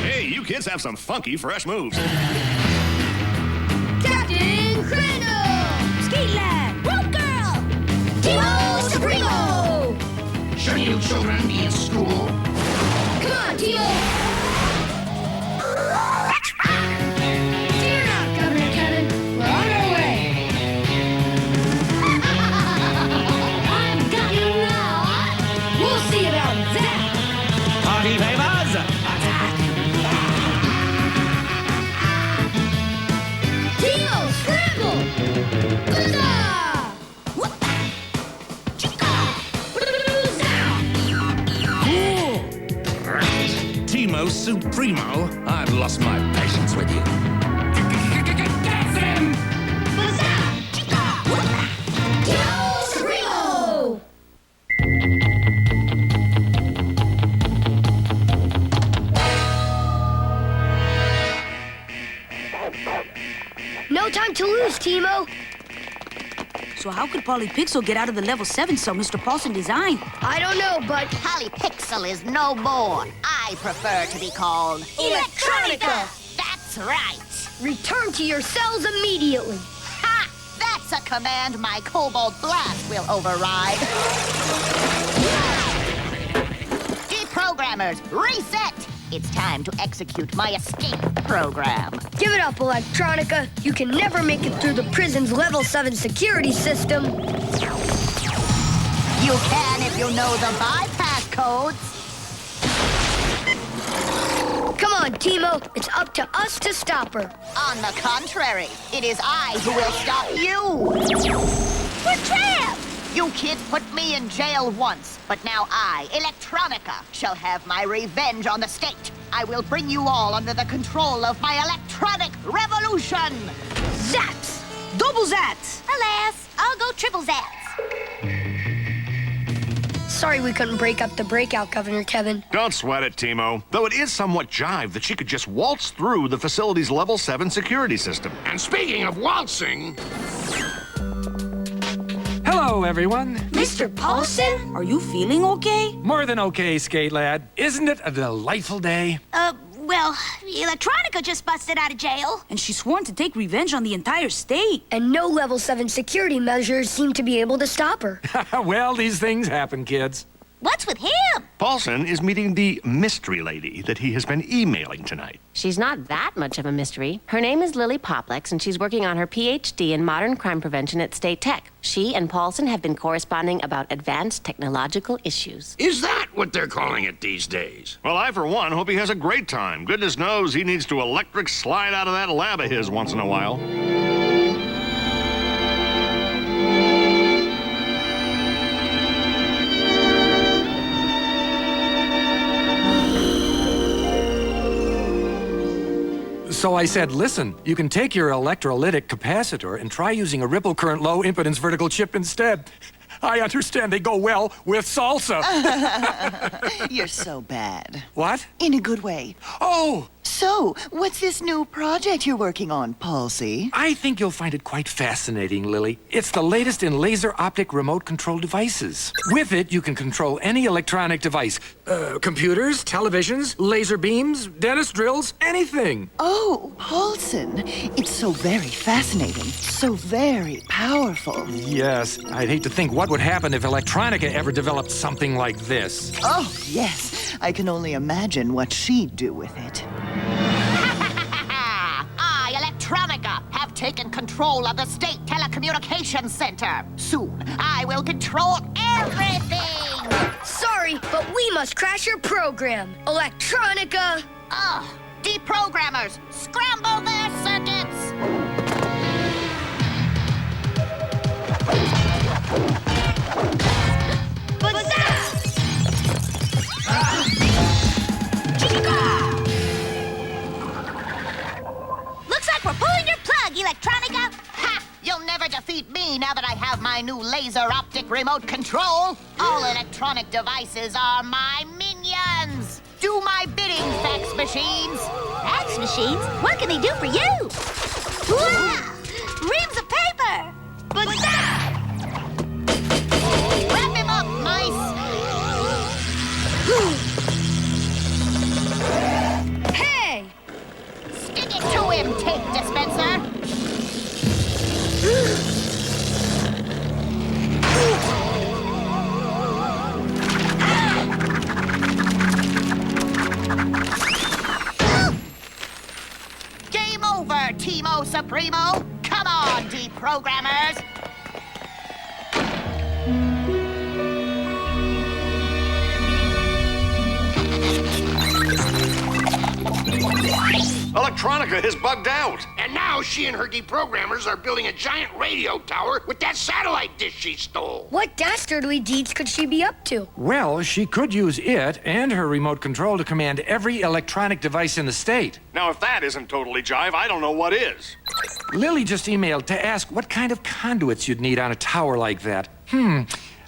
Hey, you kids have some funky, fresh moves. Captain Criminal! Skate Lad! Rope Girl! Teamo Supremo! Shouldn't you children be in school? Come on, Teamo! Fear not, Governor Kevin. We're on our way. I've got you now. We'll see about that. Party favors, attack! Teamo Scramble! Huzzah! Teamo Supremo, I've lost my patience with you. Get them! Teamo Supremo! No time to lose, Teamo. So how could Polypixel get out of the level 7 cell Mr. Paulson designed? I don't know, but Polypixel is no more. I prefer to be called Electronica! That's right. Return to your cells immediately. Ha! That's a command my Cobalt Blast will override. Deprogrammers, reset! It's time to execute my escape program. Give it up, Electronica. You can never make it through the prison's level 7 security system. You can if you know the bypass codes. Come on, Teamo. It's up to us to stop her. On the contrary, it is I who will stop you. We're trapped! You kids put me in jail once, but now I, Electronica, shall have my revenge on the state. I will bring you all under the control of my electronic revolution. Zaps! Double Zats! Alas, I'll go triple zats. Sorry we couldn't break up the breakout, Governor Kevin. Don't sweat it, Teamo. Though it is somewhat jive that she could just waltz through the facility's level 7 security system. And speaking of waltzing, Hello, everyone. Mr. Paulson? Are you feeling okay? More than okay, Skate Lad. Isn't it a delightful day? Well, Electronica just busted out of jail. And she's sworn to take revenge on the entire state. And no level 7 security measures seem to be able to stop her. Well, these things happen, kids. What's with him? Paulson is meeting the mystery lady that he has been emailing tonight. She's not that much of a mystery. Her name is Lily Poplex, and she's working on her PhD in modern crime prevention at State Tech. She and Paulson have been corresponding about advanced technological issues. is that what they're calling it these days? Well, I, for one, hope he has a great time. Goodness knows he needs to electric slide out of that lab of his once in a while. So I said, listen, you can take your electrolytic capacitor and try using a ripple current low impedance vertical chip instead. I understand they go well with salsa. You're so bad. What? In a good way. Oh, So, what's this new project you're working on, Palsy? I think you'll find it quite fascinating, Lily. It's the latest in laser optic remote control devices. With it, you can control any electronic device. Computers, televisions, laser beams, dentist drills, anything. Oh, Paulson. It's so very fascinating. So very powerful. Yes, I'd hate to think what would happen if Electronica ever developed something like this. Oh, yes. I can only imagine what she'd do with it. I, Electronica, have taken control of the State Telecommunications Center. Soon, I will control everything! Sorry, but we must crash your program. Electronica! Ugh! Deprogrammers, scramble their circuits! Looks like we're pulling your plug, Electronica. Ha! You'll never defeat me now that I have my new laser optic remote control. All electronic devices are my minions. Do my bidding, fax machines. Fax machines? What can they do for you? Wow! Reams of paper! Wrap him up, mice. Teamo Supremo. Come on, Deprogrammers. Electronica is bugged out. And now she and her deprogrammers are building a giant radio tower with that satellite dish she stole. What dastardly deeds could she be up to? Well, she could use it and her remote control to command every electronic device in the state. Now, if that isn't totally jive, I don't know what is. Lily just emailed to ask what kind of conduits you'd need on a tower like that.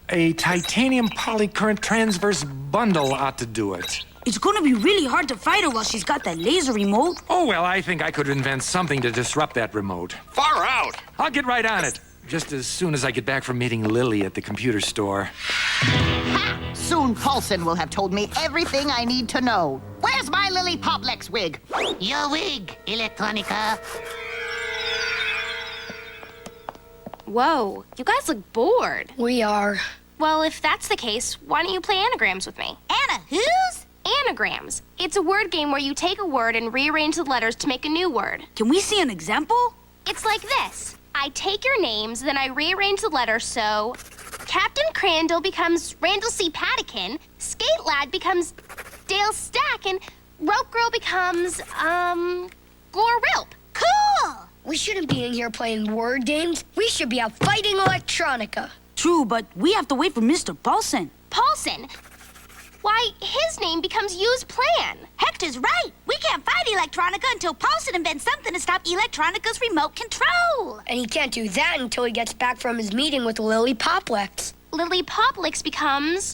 A titanium polycurrent transverse bundle ought to do it. It's gonna be really hard to fight her while she's got that laser remote. Oh, well, I think I could invent something to disrupt that remote. Far out. I'll get right on it, just as soon as I get back from meeting Lily at the computer store. Ha! Soon Paulson will have told me everything I need to know. Where's my Lily Poplex wig? Your wig, Electronica. Whoa, you guys look bored. We are. Well, if that's the case, why don't you play anagrams with me? Anna, who's? Anagrams. It's a word game where you take a word and rearrange the letters to make a new word. Can we see an example? It's like this. I take your names, then I rearrange the letters so... Captain Crandall becomes Randall C. Patikin, Skate Lad becomes Dale Stack, and Rope Girl becomes, Glor Rilp. Cool! We shouldn't be in here playing word games. We should be out fighting Electronica. True, but we have to wait for Mr. Paulson. Paulson? Why, his name becomes Use Plan. Hector's right. We can't fight Electronica until Paulson invents something to stop Electronica's remote control. And he can't do that until he gets back from his meeting with Lily Poplex. Lily Poplex becomes...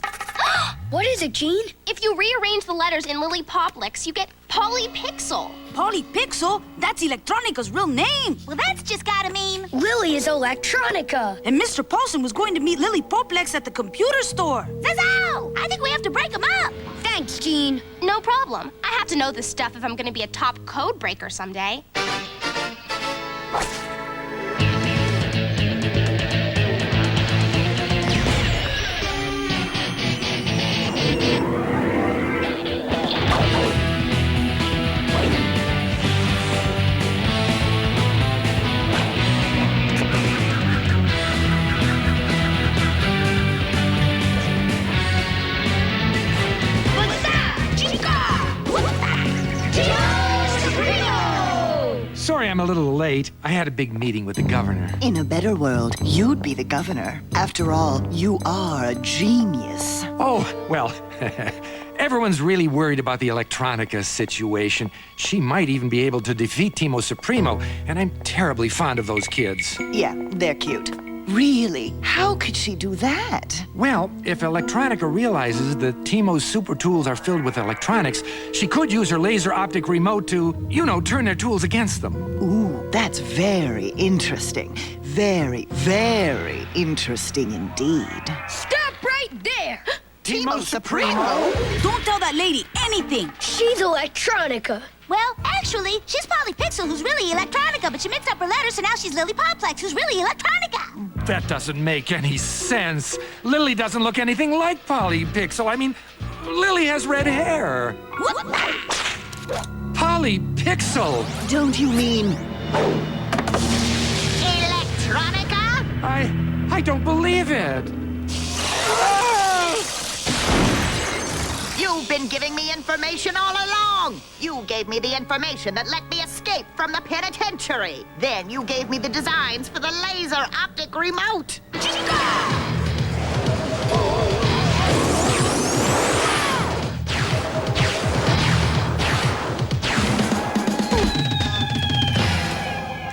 What is it, Jean? If you rearrange the letters in Lily Poplex, you get Polypixel. Polypixel? That's Electronica's real name. Well, that's just gotta mean... Lily is Electronica. And Mr. Paulson was going to meet Lily Poplex at the computer store. Zazow! I think we have to break them up. Thanks, Jean. No problem. I have to know this stuff if I'm going to be a top code breaker someday. Sorry I'm a little late. I had a big meeting with the governor. In a better world, you'd be the governor. After all, you are a genius. Oh, well, everyone's really worried about the Electronica situation. She might even be able to defeat Teamo Supremo, and I'm terribly fond of those kids. Yeah, they're cute. Really? How could she do that? Well, if Electronica realizes that Teamo's super tools are filled with electronics, she could use her laser optic remote to, turn their tools against them. Ooh, that's very interesting. Very, very interesting indeed. Stop right there. Teamo Supremo? Don't tell that lady anything. She's Electronica. Well, actually, she's Polypixel, who's really Electronica, but she mixed up her letters, so now she's Lily Poplex, who's really Electronica. That doesn't make any sense. Lily doesn't look anything like Polypixel. I mean, Lily has red hair. What? Polypixel! Don't you mean... Electronica? I don't believe it. You've been giving me information all along. You gave me the information that let me escape from the penitentiary. Then you gave me the designs for the laser optic remote.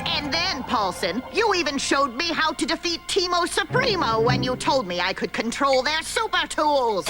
And then, Paulson, you even showed me how to defeat Teamo Supremo when you told me I could control their super tools.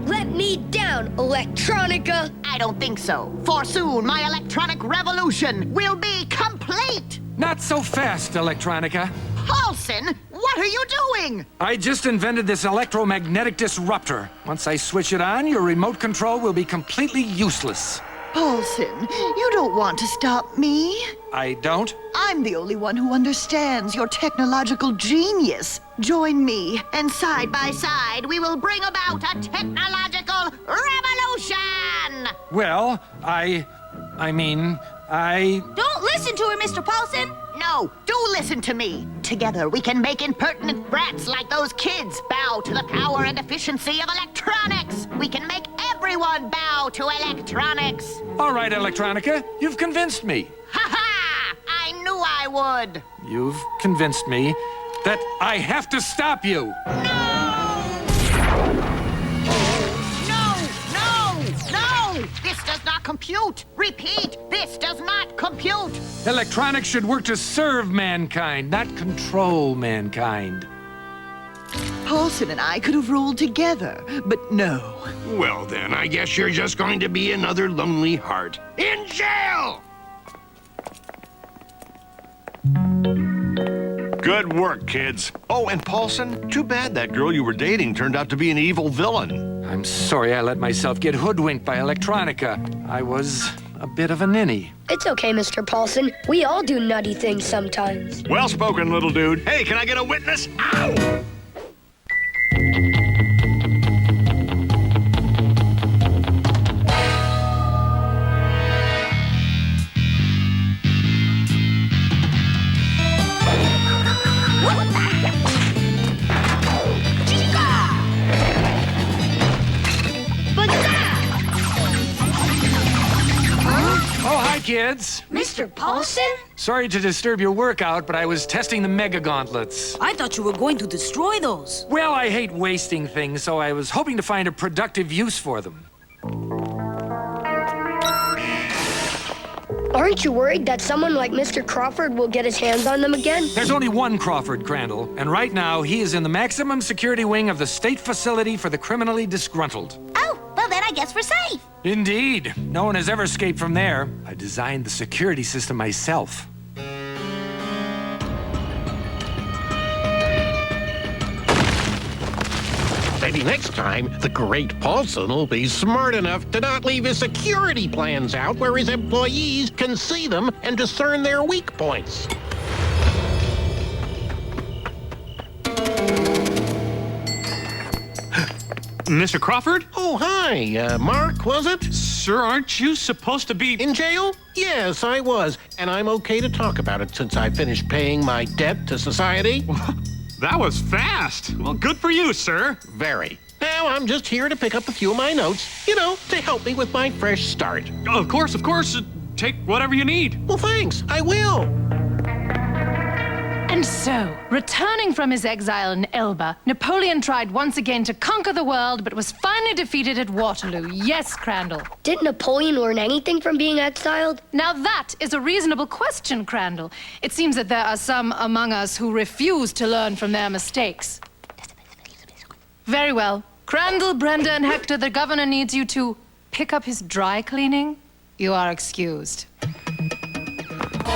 Let me down, Electronica. I don't think so. For soon, my electronic revolution will be complete. Not so fast, Electronica. Paulson, what are you doing? I just invented this electromagnetic disruptor. Once I switch it on, your remote control will be completely useless. Paulson, you don't want to stop me. I don't? I'm the only one who understands your technological genius. Join me, and side by side, we will bring about a technological revolution! Well, I mean, Don't listen to her, Mr. Paulson. No, do listen to me. Together, we can make impertinent brats like those kids bow to the power and efficiency of electronics. We can make everyone bow to electronics. All right, Electronica, you've convinced me. Ha ha! I knew I would. You've convinced me that I have to stop you. No! This does not compute. Repeat, this does not compute. Electronics should work to serve mankind, not control mankind. Paulson and I could have ruled together, but no. Well, then, I guess you're just going to be another lonely heart in jail! Good work, kids. Oh, and Paulson, too bad that girl you were dating turned out to be an evil villain. I'm sorry I let myself get hoodwinked by Electronica. I was a bit of a ninny. It's okay, Mr. Paulson. We all do nutty things sometimes. Well spoken, little dude. Hey, can I get a witness? Ow! Oh, hi, kids. Mr. Paulson? Sorry to disturb your workout, but I was testing the Mega Gauntlets. I thought you were going to destroy those. Well, I hate wasting things, so I was hoping to find a productive use for them. Aren't you worried that someone like Mr. Crawford will get his hands on them again? There's only one Crawford, Crandall, and right now he is in the maximum security wing of the state facility for the criminally disgruntled. Oh, well then I guess we're safe. Indeed. No one has ever escaped from there. I designed the security system myself. Maybe next time, the great Paulson will be smart enough to not leave his security plans out where his employees can see them and discern their weak points. Mr. Crawford? Oh, hi. Mark, was it? Sir, aren't you supposed to be... In jail? Yes, I was. And I'm okay to talk about it since I finished paying my debt to society. That was fast. Well, good for you, sir. Very. Now, I'm just here to pick up a few of my notes, to help me with my fresh start. Of course. Take whatever you need. Well, thanks. I will. And so, returning from his exile in Elba, Napoleon tried once again to conquer the world, but was finally defeated at Waterloo. Yes, Crandall. Didn't Napoleon learn anything from being exiled? Now that is a reasonable question, Crandall. It seems that there are some among us who refuse to learn from their mistakes. Very well. Crandall, Brenda, and Hector, the governor needs you to pick up his dry cleaning. You are excused.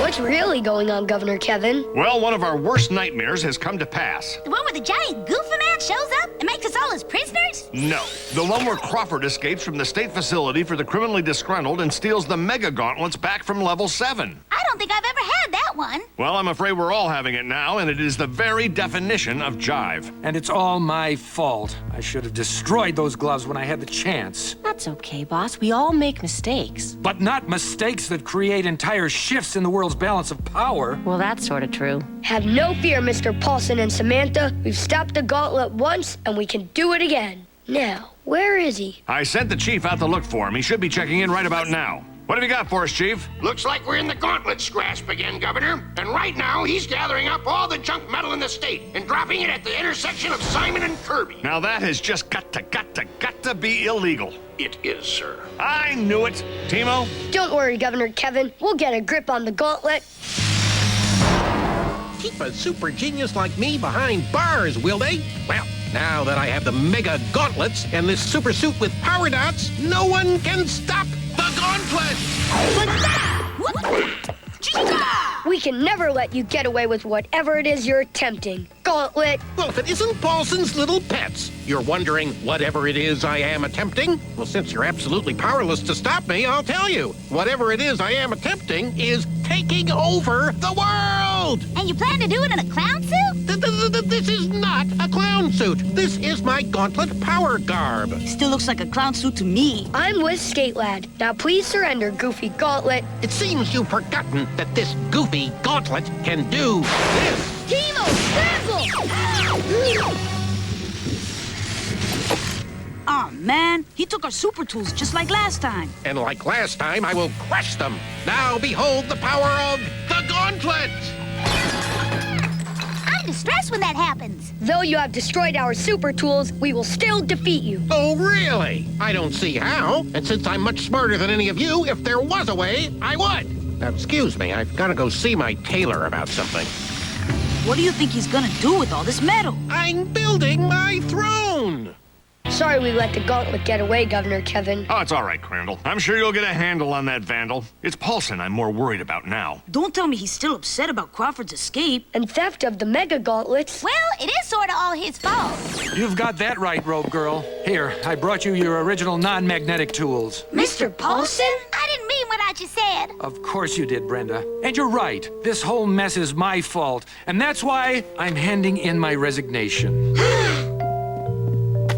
What's really going on, Governor Kevin? Well, one of our worst nightmares has come to pass. The one where the giant goofy man shows up and makes us all his prisoners? No, the one where Crawford escapes from the state facility for the criminally disgruntled and steals the Mega Gauntlets back from level 7. I don't think I've ever had that one. Well, I'm afraid we're all having it now, and it is the very definition of jive. And it's all my fault. I should have destroyed those gloves when I had the chance. That's okay, boss. We all make mistakes. But not mistakes that create entire shifts in the world's balance of power. Well, that's sort of true. Have no fear, Mr. Paulson and Samantha. We've stopped the gauntlet once, and we can do it again. Now, where is he? I sent the chief out to look for him. He should be checking in right about now. What have you got for us, Chief? Looks like we're in the Gauntlet's grasp again, Governor. And right now, he's gathering up all the junk metal in the state and dropping it at the intersection of Simon and Kirby. Now that has just got to be illegal. It is, sir. I knew it. Teamo? Don't worry, Governor Kevin. We'll get a grip on the gauntlet. Keep a super genius like me behind bars, will they? Well, now that I have the Mega Gauntlets and this super suit with power dots, no one can stop the Gauntlet! What's that? We can never let you get away with whatever it is you're attempting. Gauntlet! Well, if it isn't Paulson's little pets. You're wondering whatever it is I am attempting? Well, since you're absolutely powerless to stop me, I'll tell you. Whatever it is I am attempting is taking over the world! And you plan to do it in a clown suit? This is not a clown suit. This is my Gauntlet power garb. Still looks like a clown suit to me. I'm with Skate Lad. Now please surrender, Goofy Gauntlet. It seems you've forgotten that this goofy Gauntlet can do this. Teamo, scramble! Aw, man. He took our super tools just like last time. And like last time, I will crush them. Now behold the power of the Gauntlet! I'm distressed when that happens. Though you have destroyed our super tools, we will still defeat you. Oh, really? I don't see how. And since I'm much smarter than any of you, if there was a way, I would. Now, excuse me, I've got to go see my tailor about something. What do you think he's gonna do with all this metal? I'm building my throne! Sorry we let the Gauntlet get away, Governor Kevin. Oh, it's all right, Crandall. I'm sure you'll get a handle on that vandal. It's Paulson I'm more worried about now. Don't tell me he's still upset about Crawford's escape. And theft of the Mega Gauntlets. Well, it is sort of all his fault. You've got that right, Rogue Girl. Here, I brought you your original non-magnetic tools. Mr. Paulson? I didn't mean what I just said. Of course you did, Brenda. And you're right. This whole mess is my fault. And that's why I'm handing in my resignation.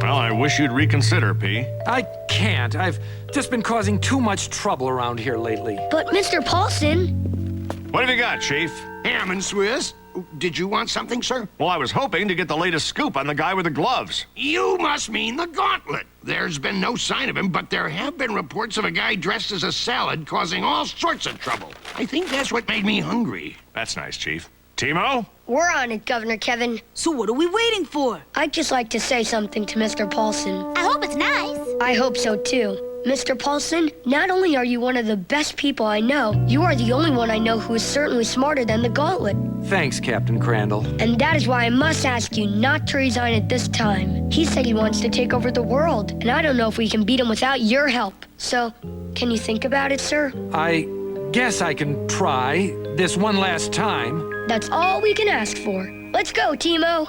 Well, I wish you'd reconsider, P. I can't. I've just been causing too much trouble around here lately. But Mr. Paulson... What have you got, Chief? Ham and Swiss. Did you want something, sir? Well, I was hoping to get the latest scoop on the guy with the gloves. You must mean the Gauntlet. There's been no sign of him, but there have been reports of a guy dressed as a salad causing all sorts of trouble. I think that's what made me hungry. That's nice, Chief. Teamo? We're on it, Governor Kevin. So what are we waiting for? I'd just like to say something to Mr. Paulson. I hope it's nice. I hope so, too. Mr. Paulson, not only are you one of the best people I know, you are the only one I know who is certainly smarter than the Gauntlet. Thanks, Captain Crandall. And that is why I must ask you not to resign at this time. He said he wants to take over the world, and I don't know if we can beat him without your help. So, can you think about it, sir? I guess I can try this one last time. That's all we can ask for. Let's go, Teamo.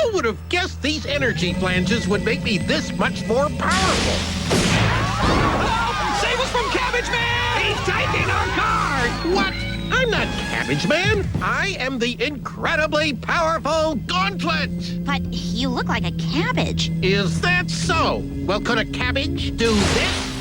Who would have guessed these energy flanges would make me this much more powerful? Save us from Cabbage Man! He's taking our card! What? I'm not Cabbage Man. I am the incredibly powerful Gauntlet. But you look like a cabbage. Is that so? Well, could a cabbage do this?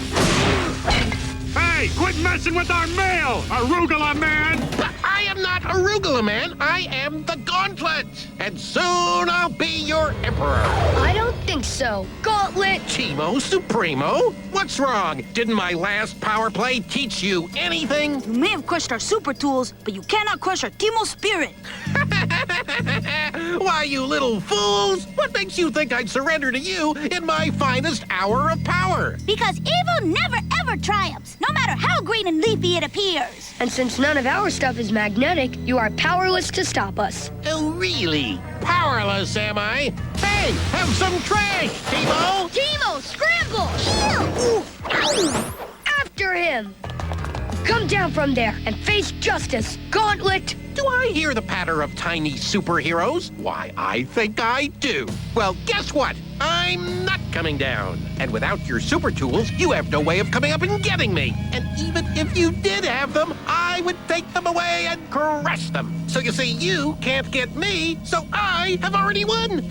Hey, quit messing with our mail, Arugula Man! But I am not Arugula Man. I am the Gauntlet. And soon I'll be your emperor. I don't think so. Gauntlet! Teamo Supremo? What's wrong? Didn't my last power play teach you anything? You may have crushed our super tools, but you cannot crush our Teamo spirit. Why, you little fools! What makes you think I'd surrender to you in my finest hour of power? Because evil never ever triumphs, no matter how green and leafy it appears. And since none of our stuff is magnetic, you are powerless to stop us. Oh, really? Powerless, am I? Hey, have some trash, Teamo! Teamo, scramble! After him! Come down from there and face justice, Gauntlet! Do I hear the patter of tiny superheroes? Why, I think I do. Well, guess what? I'm not coming down. And without your super tools, you have no way of coming up and getting me. And even if you did have them, I would take them away and crush them. So you see, you can't get me, so I have already won.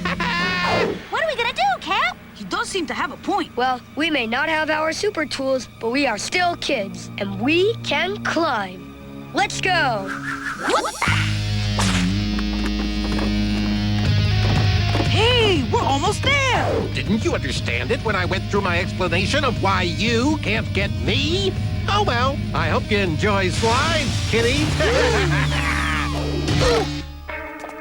What are we gonna do, Cap? He does seem to have a point. Well, we may not have our super tools, but we are still kids, and we can climb. Let's go! Hey, we're almost there! Didn't you understand it when I went through my explanation of why you can't get me? Oh well, I hope you enjoy slides, kitty.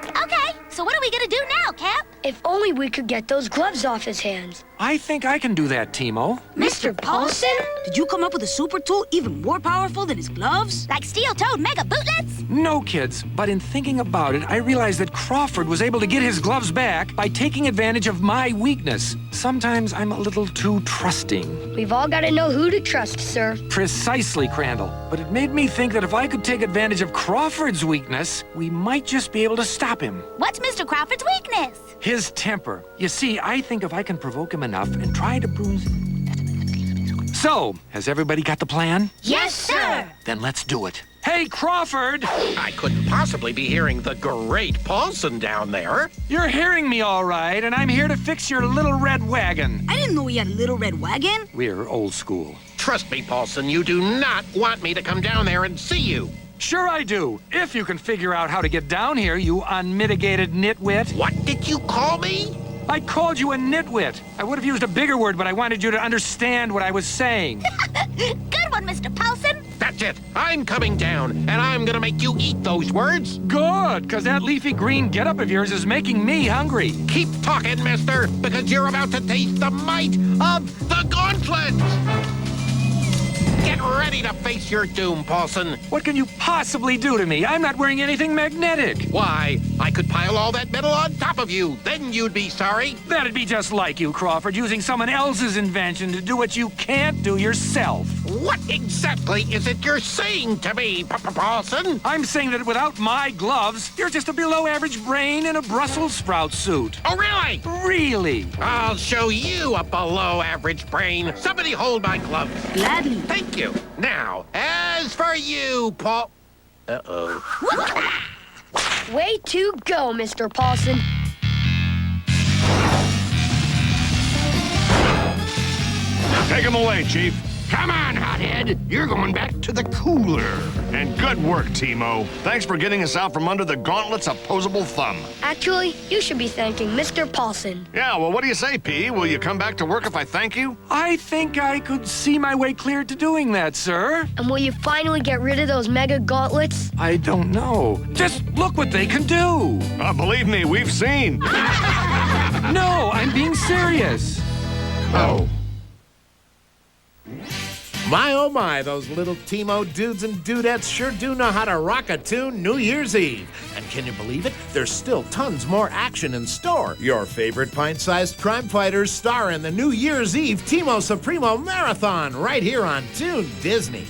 Okay, so what are we gonna do now, Cap? If only we could get those gloves off his hands. I think I can do that, Teamo. Mr. Paulson? Did you come up with a super tool even more powerful than his gloves? Like steel-toed mega bootlets? No, kids, but in thinking about it, I realized that Crawford was able to get his gloves back by taking advantage of my weakness. Sometimes I'm a little too trusting. We've all got to know who to trust, sir. Precisely, Crandall. But it made me think that if I could take advantage of Crawford's weakness, we might just be able to stop him. What's Mr. Crawford's weakness? His temper. You see, I think if I can provoke him enough and try to bruise... So, has everybody got the plan? Yes, sir. Then let's do it. Hey, Crawford! I couldn't possibly be hearing the great Paulson down there. You're hearing me all right, and I'm here to fix your little red wagon. I didn't know he had a little red wagon. We're old school. Trust me, Paulson, you do not want me to come down there and see you. Sure I do. If you can figure out how to get down here, you unmitigated nitwit. What did you call me? I called you a nitwit. I would have used a bigger word, but I wanted you to understand what I was saying. Good one, Mr. Paulson. That's it. I'm coming down, and I'm gonna make you eat those words. Good, because that leafy green getup of yours is making me hungry. Keep talking, mister, because you're about to taste the might of the Gauntlet. Get ready to face your doom, Paulson. What can you possibly do to me? I'm not wearing anything magnetic. Why, I could pile all that metal on top of you. Then you'd be sorry. That'd be just like you, Crawford, using someone else's invention to do what you can't do yourself. What exactly is it you're saying to me, Paulson? I'm saying that without my gloves, you're just a below-average brain in a Brussels sprout suit. Oh, really? Really? I'll show you a below-average brain. Somebody hold my glove. Gladly. Thank you. Now, as for you, Paul... Uh-oh. Way to go, Mr. Paulson. Take him away, Chief. Come on, hothead. You're going back to the cooler. And good work, Teamo. Thanks for getting us out from under the Gauntlet's opposable thumb. Actually, you should be thanking Mr. Paulson. Yeah, well, what do you say, P? Will you come back to work if I thank you? I think I could see my way clear to doing that, sir. And will you finally get rid of those Mega Gauntlets? I don't know. Just look what they can do. Believe me, we've seen. No, I'm being serious. Oh. My, oh my, those little Teamo dudes and dudettes sure do know how to rock a tune New Year's Eve. And can you believe it? There's still tons more action in store. Your favorite pint-sized crime fighters star in the New Year's Eve Teamo Supremo Marathon right here on Toon Disney.